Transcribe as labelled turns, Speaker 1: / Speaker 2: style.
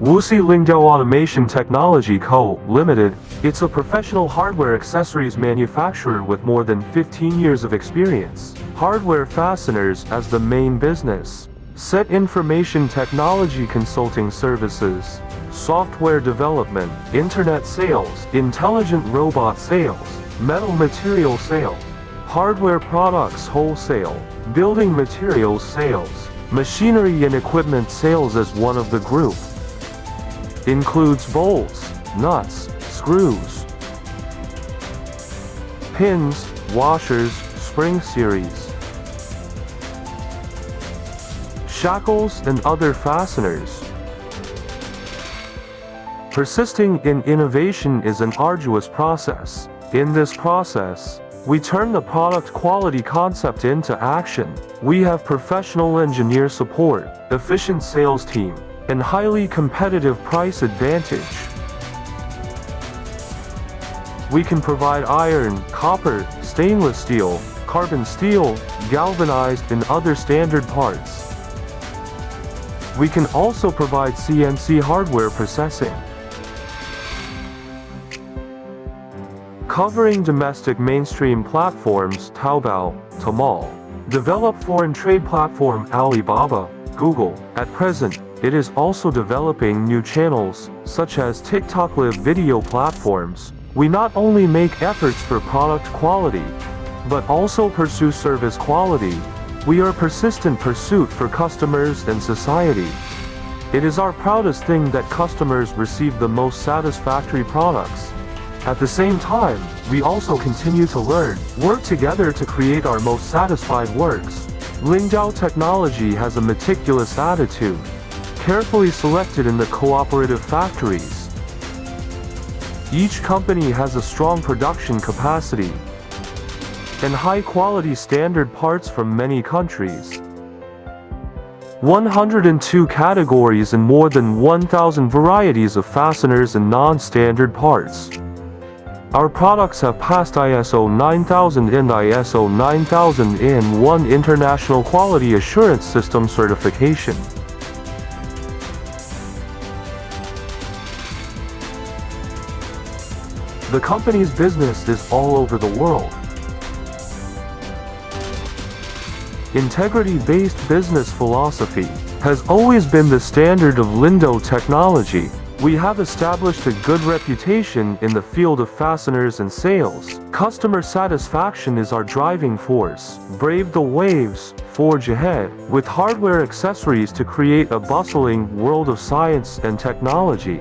Speaker 1: Wuxi Lingdao Automation Technology Co., Limited, it's a professional hardware accessories manufacturer with more than 15 years of experience. Hardware fasteners as the main business. Set information technology consulting services. Software development, internet sales, intelligent robot sales, metal material sales, hardware products wholesale, building materials sales, machinery and equipment sales as one of the group. Includes bolts, nuts, screws, pins, washers, spring series, shackles and other fasteners. Persisting in innovation is an arduous process. In this process, we turn the product quality concept into action. We have professional engineer support, efficient sales team, and highly competitive price advantage. We can provide iron, copper, stainless steel, carbon steel, galvanized and other standard parts. We can also provide CNC hardware processing. Covering domestic mainstream platforms Taobao, Tmall. Develop foreign trade platform Alibaba, Google. At present, it is also developing new channels, such as TikTok live video platforms. We not only make efforts for product quality, but also pursue service quality. We are persistent pursuit for customers and society. It is our proudest thing that customers receive the most satisfactory products. At the same time, we also continue to learn, work together to create our most satisfied works. Lingdao Technology has a meticulous attitude, carefully selected in the cooperative factories. Each company has a strong production capacity and high-quality standard parts from many countries. 102 categories and more than 1,000 varieties of fasteners and non-standard parts. Our products have passed ISO 9000 and ISO 9001 International Quality Assurance System certification. The company's business is all over the world. Integrity-based business philosophy has always been the standard of Lingdao Technology. We have established a good reputation in the field of fasteners and sales. Customer satisfaction is our driving force. Brave the waves, forge ahead, with hardware accessories to create a bustling world of science and technology.